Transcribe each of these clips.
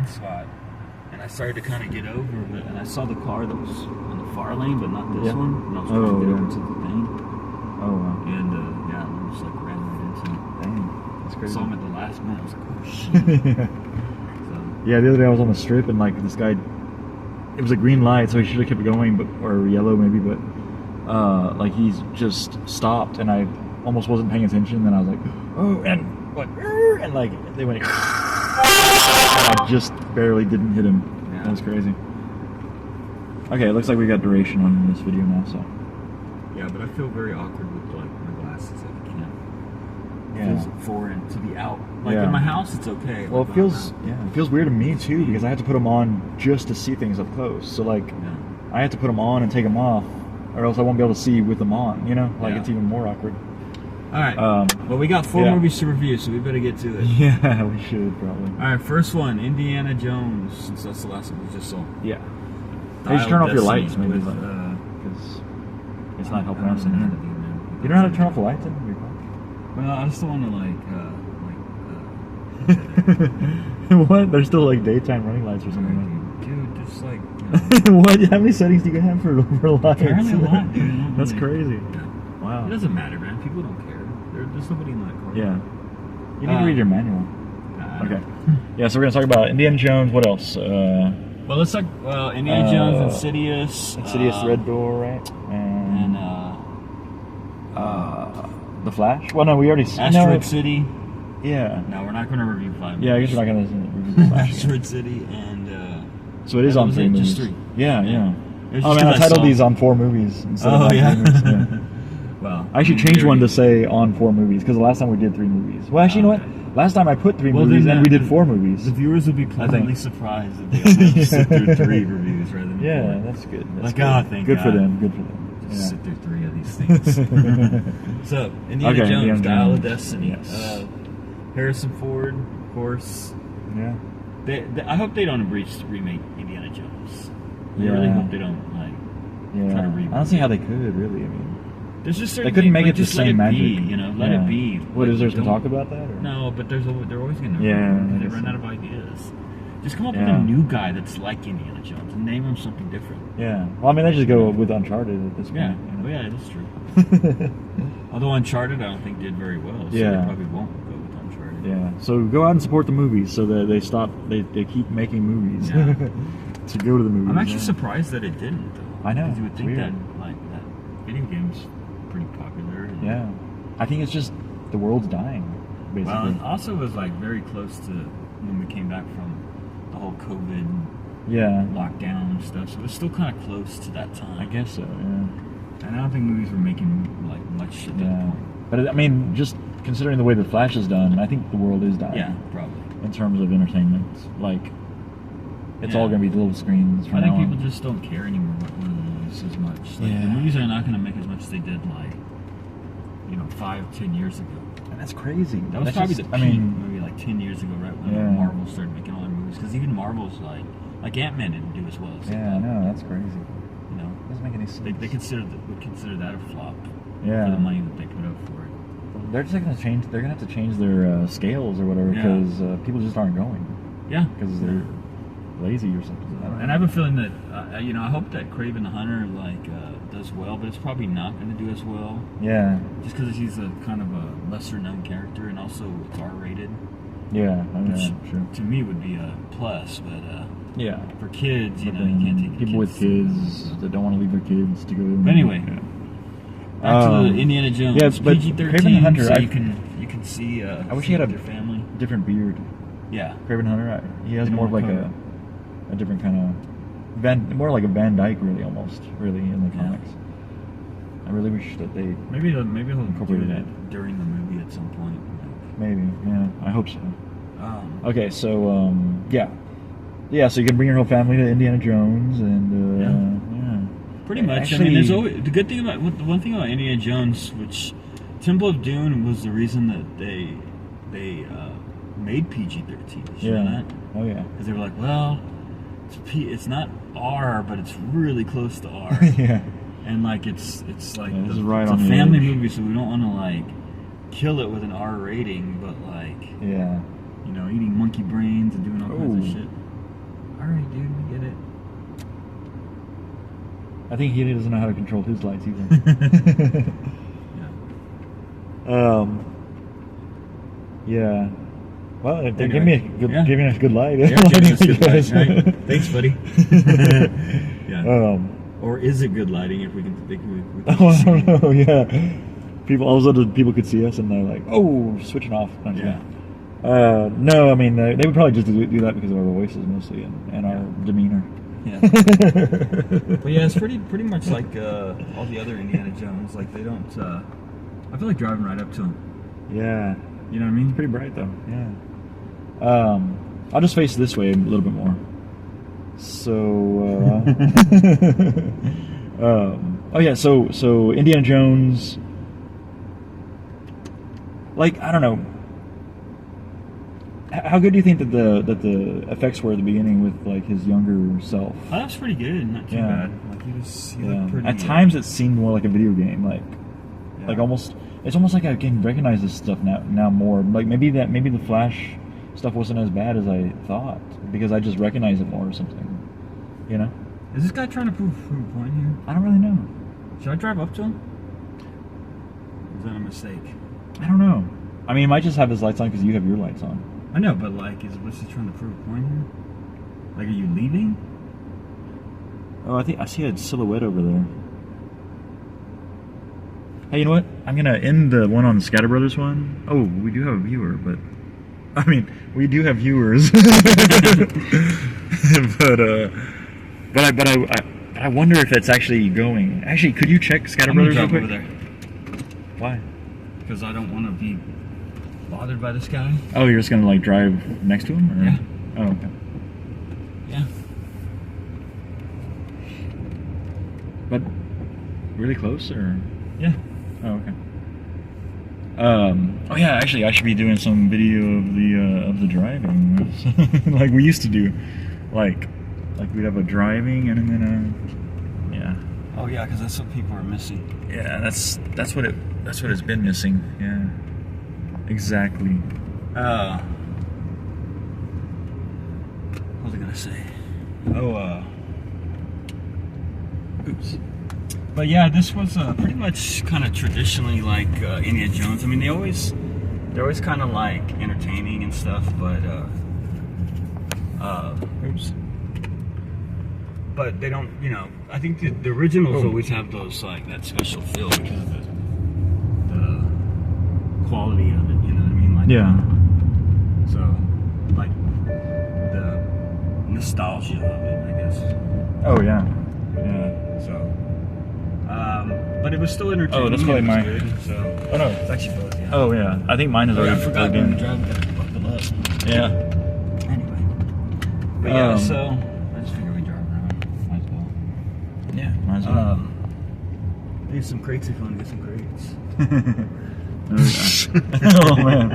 blind spot, and I started to kind of get over, and I saw the car that was on the far lane, but not this one. And I was trying to get over to the thing. Oh, wow. And I just like ran right into it. Dang, that's crazy. I saw him at the last minute. I was like, oh shit. Yeah, the other day I was on the strip and like this guy, it was a green light, so he should have kept going, or yellow maybe, but like he's just stopped, and I almost wasn't paying attention. Then I was like, oh, and like they went, and I just barely didn't hit him. Yeah. That was crazy. Okay, it looks like we got duration on this video now, so. Yeah, but I feel very awkward with like my glasses. Like I can't. Yeah. It feels foreign to be out. Like in my house, it's okay. Well, like, it feels weird to me too, because I have to put them on just to see things up close. So like, I have to put them on and take them off, or else I won't be able to see with them on. You know, like it's even more awkward. All right. Well, we got 4 movies to review, so we better get to it. Yeah, we should probably. All right, first one, Indiana Jones, since that's the last one we just saw. Yeah. Hey, just turn off your lights, maybe, because it's not helping us in here. You don't know how to turn off the lights in your car? Well, I just don't want to What? There's still like daytime running lights or something. Dude, just like. What? How many settings do you have for lights? Apparently a lot, dude. That's crazy. Yeah. Wow. It doesn't matter, man. People don't care. There's nobody in that car. Yeah. You need to read your manual. Okay. Yeah, so we're gonna talk about Indiana Jones. What else? Well, let's talk. Indiana Jones, Insidious. Insidious, Red Door, right? And The Flash. Well, no, we already. Asteroid City. Yeah. No, we're not gonna review 5 movies. Yeah, I guess we're not gonna review The Flash. Asteroid City and. So it is on 3 movies. Just 3. Yeah. Oh man, I titled these on 4 movies instead of 5 movies. Yeah. Well, I should change one to say on 4 movies, because the last time we did 3 movies. Well, actually, you know what? Last time I put 3 movies and we did 4 movies. The viewers would be pleasantly surprised that they only sit through 3 reviews rather than 4. Yeah, that's good. That's thank good God. for them. Good for them. Just sit through 3 of these things. So, Indiana Jones, Dial of Destiny. Yes. Harrison Ford, of course. Yeah. I hope they don't remake Indiana Jones. I really hope they don't try to reboot. I don't see how they could really. I mean, there's just they couldn't make it the same magic. Let it be. What is there some talk about that? Or? No, but they're always going to. They run out of ideas. Just come up with a new guy that's like Indiana Jones and name him something different. Yeah. Well, I mean, they just go with Uncharted at this point. Yeah. Well, yeah, that's true. Although Uncharted, I don't think did very well. So they probably won't go with Uncharted. Yeah. So go out and support the movies so that they stop. They keep making movies. Yeah. To go to the movies. I'm actually surprised that it didn't, though. I know. Because you would think that video games pretty popular. Yeah. I think it's just the world's dying, basically. Well, it also was very close to when we came back from the whole COVID lockdown and stuff. So it was still kind of close to that time. I guess so, yeah. And I don't think movies were making much at that point. But I mean, just considering the way the Flash is done, I think the world is dying. Yeah, probably. In terms of entertainment. It's all going to be little screens from now on. I think people just don't care anymore about movies as much. The movies are not going to make as much as they did 5-10 years ago. And that's crazy. That was probably the peak movie 10 years ago, right when Marvel started making all their movies. Because even Marvel's like Ant-Man didn't do as well as I know, that's crazy. Doesn't make any sense. They would consider that a flop for the money that they put up for it. They're just going to change. They're going to have to change their scales or whatever because people just aren't going. Yeah, because they're lazy or something. And I have a feeling that I hope that Kraven the Hunter does well, but it's probably not going to do as well. Yeah, just because he's a kind of a lesser known character and also it's R-rated. Yeah, which sure. To me would be a plus, but for kids, you can't take people with kids that don't want to leave their kids to go. But anyway, back to the Indiana Jones. Yeah, but PG-13, Kraven the Hunter, so you can see. I wish he had their family. Different beard. Yeah, Kraven Hunter. He has more of a different kind of more like a Van Dyke, really, almost, in the comics. I really wish that they maybe he'll incorporate that during the movie at some point. Maybe, yeah, I hope so. Okay, so so you can bring your whole family to Indiana Jones and pretty much. Actually, I mean, there's always the good thing about the one thing about Indiana Jones, which Temple of Doom was the reason that they made PG-13. Did you know that? Oh yeah. Because they were like, well, it's not R, but it's really close to R. Yeah. And it's it's a family movie, so we don't want to kill it with an R rating, but eating monkey brains and doing all kinds of shit. I think he doesn't know how to control his lights either. Yeah. Well, if they're giving us good light. Yeah, giving us good light, right? Thanks, buddy. Yeah. Or is it good lighting if we can I don't know. Yeah. People, all of a sudden, people could see us and they're like, "Oh, switching off." Yeah. No, I mean they would probably just do that because of our voices mostly and our demeanor. Yeah. But yeah, it's pretty much like all the other Indiana Jones. Like they don't. I feel like driving right up to them. Yeah. You know what I mean? It's pretty bright though. Yeah. I'll just face this way a little bit more. So. Oh yeah. So Indiana Jones. Like, I don't know. How good do you think that the effects were at the beginning with like his younger self? Oh, that was pretty good, not too bad. Like he looked pretty. At times it seemed more like a video game, like almost. It's almost like I can recognize this stuff now more. Like maybe the Flash stuff wasn't as bad as I thought because I just recognize it more or something. You know? Is this guy trying to prove a point here? I don't really know. Should I drive up to him? Or is that a mistake? I don't know. I mean, he might just have his lights on because you have your lights on. I know, but like, what's he trying to prove a point here? Like, are you leaving? Oh, I think I see a silhouette over there. Hey, you know what? I'm gonna end the one on the ScatterBrothers one. Oh, we do have a viewer, but I mean, we do have viewers. but I wonder if it's actually going. Actually, could you check ScatterBrothers real quick? Over there. Why? Because I don't want to be bothered by this guy. Oh, you're just gonna like drive next to him? Or? Yeah. Oh, okay. Yeah. But really close, or? Yeah. Oh, okay. Oh yeah, actually, I should be doing some video of the driving, like we used to do, like we'd have a driving and then yeah. Oh yeah, because that's what people are missing. Yeah, that's what it's been missing. Yeah, exactly. What was I gonna say? Oops. But yeah, this was pretty much kind of traditionally like Indiana Jones. I mean, they're always kind of like entertaining and stuff, but oops. But they don't, you know. I think the originals always have those like that special feel because of the quality of it. You know what I mean? Like, yeah. So, like the nostalgia of it, I guess. Oh yeah. Yeah. So. But it was still entertaining. Oh, that's probably mine. Good, so. Oh no, it's actually both. Yeah. Oh yeah, I think mine is already. I forgot when the driver got buckled up. Yeah. Anyway. But yeah, so I just figured we drive around. Might as well. Yeah, might as well. Get some crates if you want to get some crates. Oh man.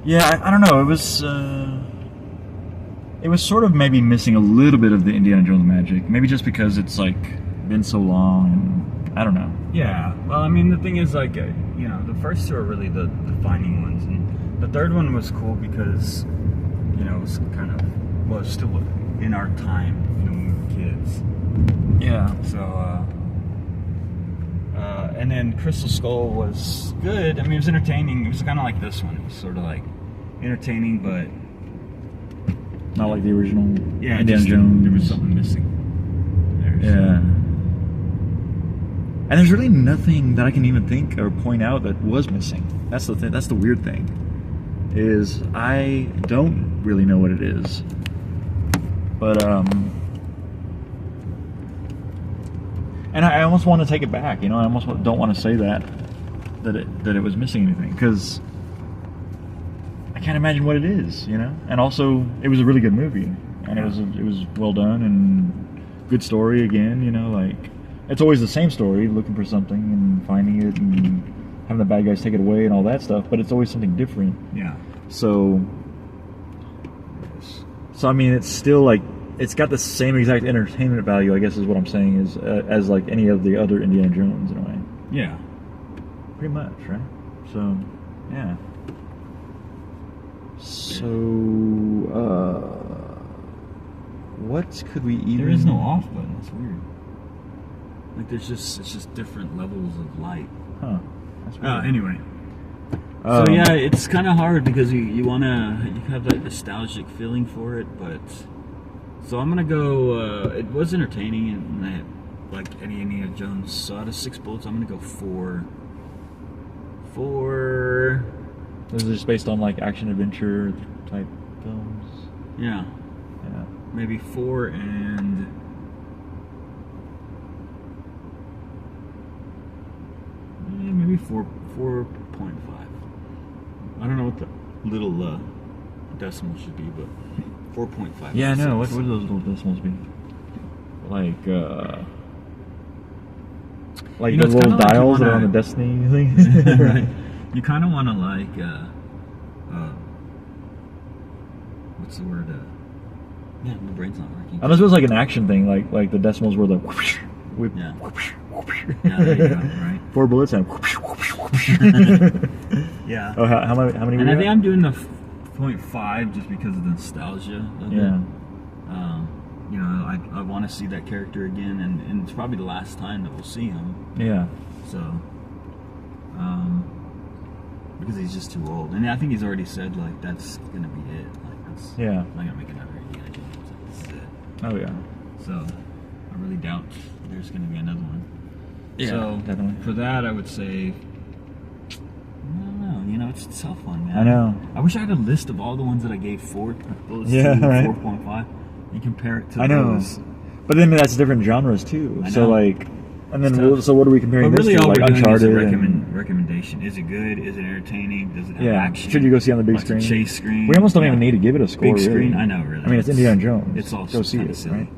Yeah, I don't know. It was sort of maybe missing a little bit of the Indiana Jones magic. Maybe just because it's like been so long, and I don't know. Yeah. Well, I mean, the thing is, like, you know, the first two are really the defining ones, and the third one was cool because, you know, it was kind of still in our time, you know, when we were kids. Yeah. So, and then Crystal Skull was good. I mean, it was entertaining. It was kind of like this one. It was sort of like entertaining, but not like the original. Yeah, Indiana Jones. There was something missing there. Yeah. And there's really nothing that I can even think or point out that was missing. That's the thing. That's the weird thing. Is I don't really know what it is. But and I almost want to take it back. You know, I almost don't want to say that it was missing anything because I can't imagine what it is. You know, and also it was a really good movie, and it was well done and good story again. You know, like it's always the same story, looking for something and finding it and having the bad guys take it away and all that stuff. But it's always something different. Yeah. So I mean, it's still like it's got the same exact entertainment value, I guess, is what I'm saying, is as like any of the other Indiana Jones in a way. Yeah. Pretty much, right? So, yeah. So, what could we even... There is no off button. That's weird. Like it's just different levels of light. Huh. That's weird. Anyway. So yeah, it's kind of hard because you have that nostalgic feeling for it, but so I'm gonna go. It was entertaining and I had, like any Indiana Jones. So out of 6 bullets, I'm gonna go 4. 4. This is just based on like action adventure type films. Yeah. Yeah. Maybe 4 and. Maybe 4.5. I don't know what the little decimal should be, but 4.5. Yeah, I know. What would those little decimals be? Like you know, the little like dials that are on the Destiny thing. Right. You kind of want to like, what's the word? Yeah, my brain's not working. Unless it was like an action thing, like the decimals were like whoosh, whip, yeah. whoosh, whoosh. Yeah, there you go, right? 4 bullets and whoosh, whoosh, whoosh. Yeah. Oh, how many? And I think I'm doing the 0.5 just because of the nostalgia of it. You know, I want to see that character again, and it's probably the last time that we'll see him. Yeah. So, because he's just too old, and I think he's already said like that's gonna be it. Like that's I'm not gonna make another Indiana Jones. This is it. Oh yeah. So, I really doubt there's gonna be another one. Yeah, so definitely. For that, I would say. I don't know. You know, it's a tough one, man. I know. I wish I had a list of all the ones that I gave 4. Those yeah, right. 4.5. And compare it to I know. those. But then that's different genres too. I So know. like, and then so what are we comparing But really this to? all Like we're doing Uncharted. is a recommendation. Is it good? Is it entertaining? Does it have action? Should you go see on the big Like screen? Chase screen. We almost don't even need to give it a score. Big really. screen. I know, really. I mean, it's Indiana Jones. It's all go see it, silly. right?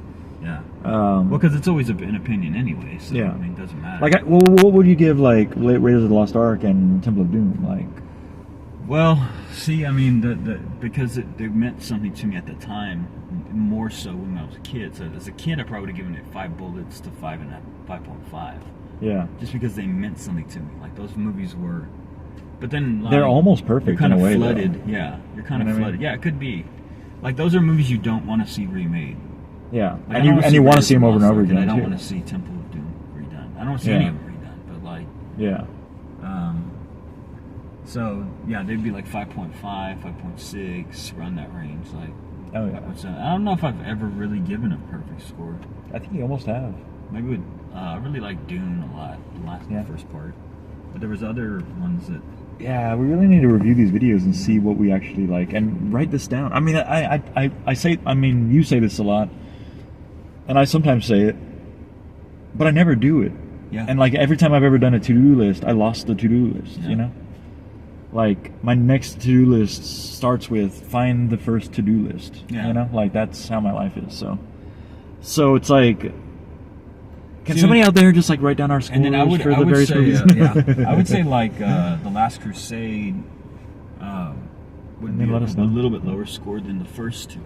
Yeah. Well, because it's always an opinion anyway. So yeah. I mean, it doesn't matter. Like, what would you give like Raiders of the Lost Ark and Temple of Doom? Like, well, see, I mean, because it meant something to me at the time, more so when I was a kid. So as a kid, I probably would have given it 5 bullets to 5.5. Yeah. Just because they meant something to me. Like those movies were. But then like, they're almost perfect you're kind in a of way. Flooded. Though. Yeah, you're kind of you know flooded. Yeah, it could be. Like those are movies you don't want to see remade. Yeah, Like, and you want to see them over and over again. I don't too. want to see Temple of Doom redone. I don't want to see any of them redone. But like. Yeah. So yeah, they'd be like 5.5, 5.6, around that range. Like, oh yeah. I don't know if I've ever really given a perfect score. I think you almost have. Maybe with I really like Dune a lot, the first part. But there was other ones that. Yeah, we really need to review these videos and see what we actually like and write this down. I mean, I say, I mean, you say this a lot, and I sometimes say it, but I never do it. Yeah. And like every time I've ever done a to-do list, I lost the to-do list. Yeah. You know. Like my next to-do list starts with find the first to-do list. Yeah. You know, like that's how my life is. So it's like, can somebody out there just like write down our scores and then I would various say, movies? I would say like The Last Crusade would be a little bit lower scored than the first 2,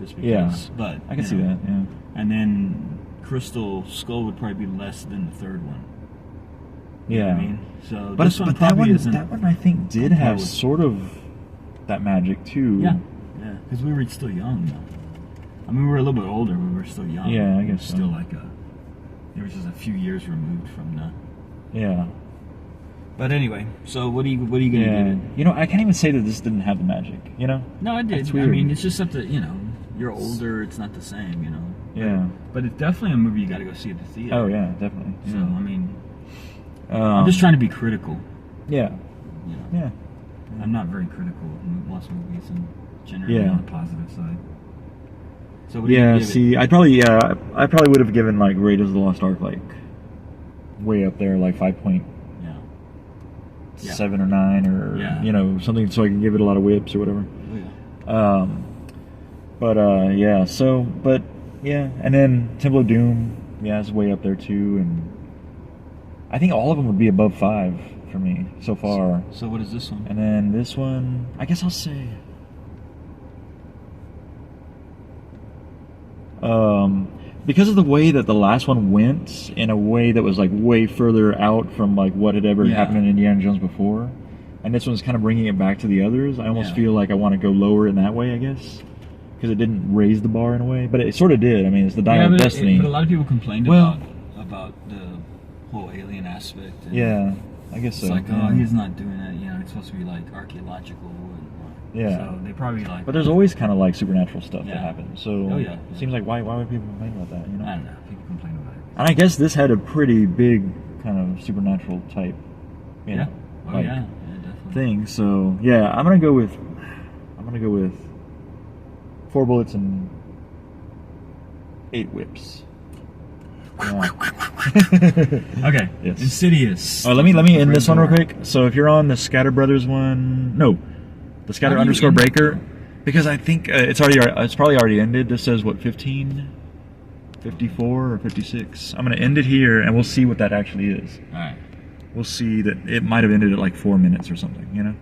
just because. Yeah. But I can see that. Yeah. And then Crystal Skull would probably be less than the 3rd one. You know Yeah. what I mean? So But, this one that probably one, isn't. that one I think did have sort of that magic too. Yeah, yeah, because we were still young though. I mean, we were a little bit older, but we were still young. Yeah, I guess we were so. still like it was just a few years removed from the. Yeah. But anyway, so what are you gonna give it? You know, I can't even say that this didn't have the magic. You know. No, it did. That's I weird. mean, it's just that you're older. It's not the same. You know. Yeah. But it's definitely a movie you got to go see at the theater. Oh yeah, definitely. So I mean, I'm I'm just trying to be critical. Yeah. You know. Yeah. I'm not very critical of lots of movies and generally on the positive side. So what do you give see, it? I probably would have given like Raiders of the Lost Ark like way up there, like 5.7 or 9 or you know, something, so I can give it a lot of whips or whatever. Oh, yeah. And then Temple of Doom, it's way up there too, and I think all of them would be above 5 for me so far. So what is this one? And then this one, I guess I'll say, because of the way that the last one went, in a way that was like way further out from like what had ever happened in Indiana Jones before, and this one's kind of bringing it back to the others. I almost feel like I want to go lower in that way, I guess, because it didn't raise the bar in a way, but it sort of did. I mean, it's the Dial of Destiny. But a lot of people complained about the whole alien aspect. And yeah, I guess so. It's like, oh, he's not doing it. You know, it's supposed to be like archaeological. Yeah. So they probably like. But there's always kind of like supernatural stuff that happens. So it seems like why would people complain about that? You know? I don't know. People complain about it. And I guess this had a pretty big kind of supernatural type, you know, like definitely. thing. So yeah, I'm gonna go with 4 bullets and 8 whips. Yeah. Okay. Yes. Insidious. Let me end this one real quick. So if you're on the ScatterBrothers one, no, the Scatter_Breaker, because I think it's probably already ended. This says what, 15, 54 or 56. I'm gonna end it here, and we'll see what that actually is. All right. We'll see that it might have ended at like 4 minutes or something. You know.